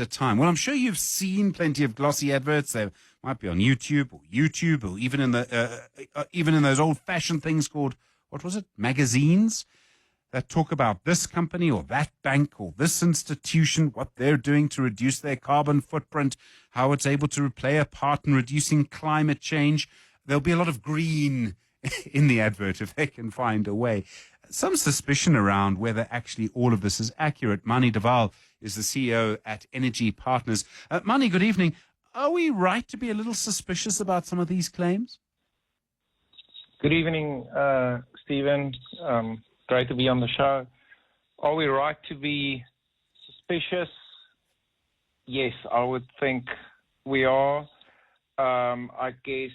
a time. Well, I'm sure you've seen plenty of glossy adverts. They might be on YouTube, or even in those old-fashioned things called, what was it, magazines, that talk about this company or that bank or this institution, what they're doing to reduce their carbon footprint, how it's able to play a part in reducing climate change. There'll be a lot of green in the advert if they can find a way. Some suspicion around whether actually all of this is accurate. Manie de Waal is the CEO at Energy Partners. Manie, good evening. Are we right to be a little suspicious about some of these claims? Good evening, Stephen. Great to be on the show. Are we right to be suspicious? Yes, I would think we are. I guess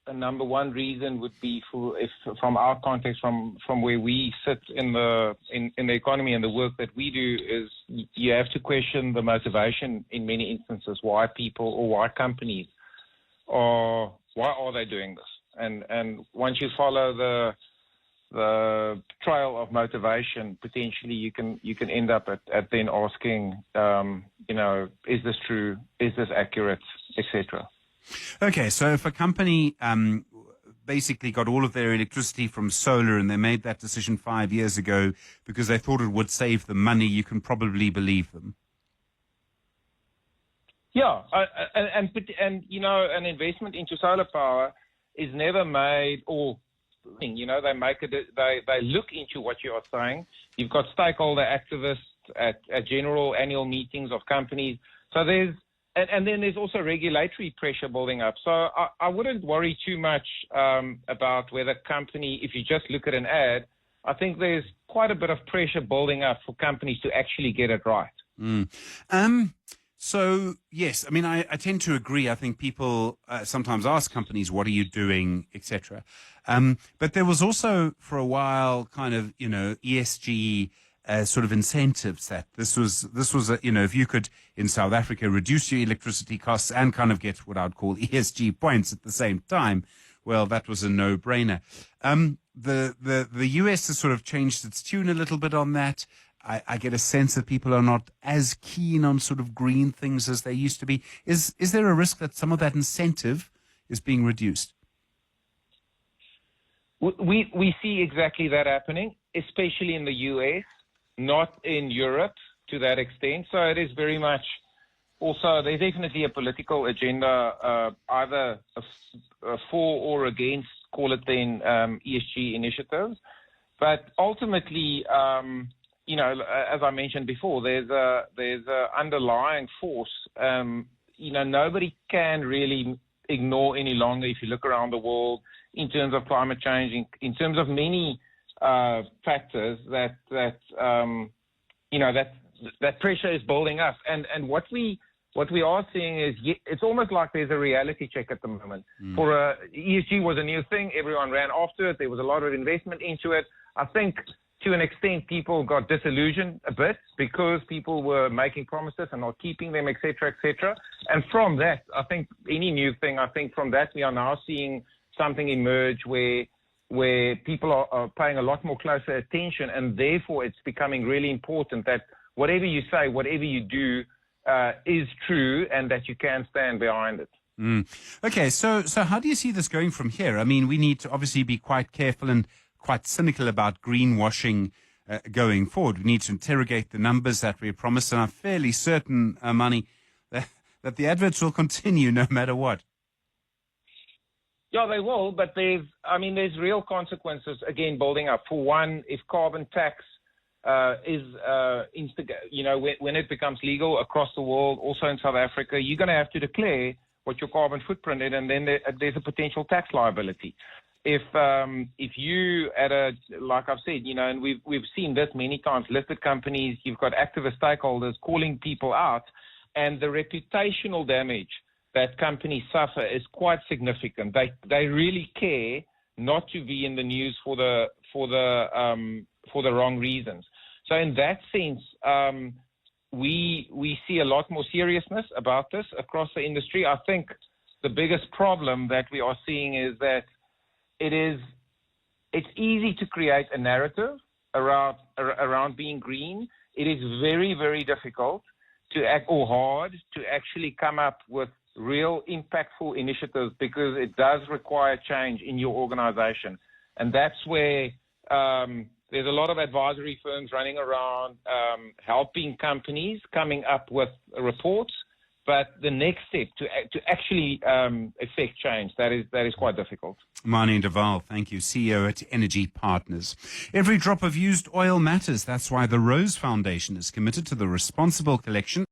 a number one reason would be from our context, from where we sit in the economy and the work that we do, is you have to question the motivation in many instances, why people or why companies why are they doing this? And once you follow the trail of motivation, potentially you can end up at then asking, is this true? Is this accurate? Etc. Okay, so if a company basically got all of their electricity from solar and they made that decision 5 years ago because they thought it would save them money, you can probably believe them. Yeah, and an investment into solar power is never made or they make it. They look into what you are saying. You've got stakeholder activists at general annual meetings of companies. So and then there's also regulatory pressure building up. So I wouldn't worry too much about whether company. If you just look at an ad, I think there's quite a bit of pressure building up for companies to actually get it right. So, yes, I mean, I tend to agree. I think people sometimes ask companies, what are you doing, etc. But there was also, for a while, kind of, ESG sort of incentives that this was if you could, in South Africa, reduce your electricity costs and kind of get what I'd call ESG points at the same time, well, that was a no-brainer. The US has sort of changed its tune a little bit on that. I get a sense that people are not as keen on sort of green things as they used to be. Is there a risk that some of that incentive is being reduced? We see exactly that happening, especially in the US, not in Europe to that extent. So it is very much also, there's definitely a political agenda, either for or against, call it then, ESG initiatives. But ultimately, as I mentioned before, there's a underlying force. Nobody can really ignore any longer, if you look around the world, in terms of climate change, in terms of many factors that pressure is building up. And what we are seeing is it's almost like there's a reality check at the moment. For ESG was a new thing, everyone ran after it. There was a lot of investment into it. I think to an extent, people got disillusioned a bit because people were making promises and not keeping them, et cetera. And from that, I think any new thing, from that we are now seeing something emerge where people are paying a lot more closer attention, and therefore it's becoming really important that whatever you say, whatever you do, is true and that you can stand behind it. Okay, so how do you see this going from here? I mean, we need to obviously be quite careful and quite cynical about greenwashing going forward. We need to interrogate the numbers that we promised, and I'm fairly certain, Manie, that the adverts will continue no matter what. Yeah, they will, but there's real consequences, again, building up. For one, if carbon tax is when it becomes legal across the world, also in South Africa, you're going to have to declare what your carbon footprint is, and then there's a potential tax liability. If you like I've said, and we've seen this many times, listed companies, you've got activist stakeholders calling people out, and the reputational damage that companies suffer is quite significant. They really care not to be in the news for the wrong reasons. So in that sense, we see a lot more seriousness about this across the industry. I think the biggest problem that we are seeing is that it's easy to create a narrative around being green. It is very, very difficult to act, or hard to actually come up with real impactful initiatives, because it does require change in your organization. And that's where there's a lot of advisory firms running around helping companies coming up with reports. But the next step to actually effect change, that is quite difficult. Manie de Waal, thank you, CEO at Energy Partners. Every drop of used oil matters. That's why the Rose Foundation is committed to the responsible collection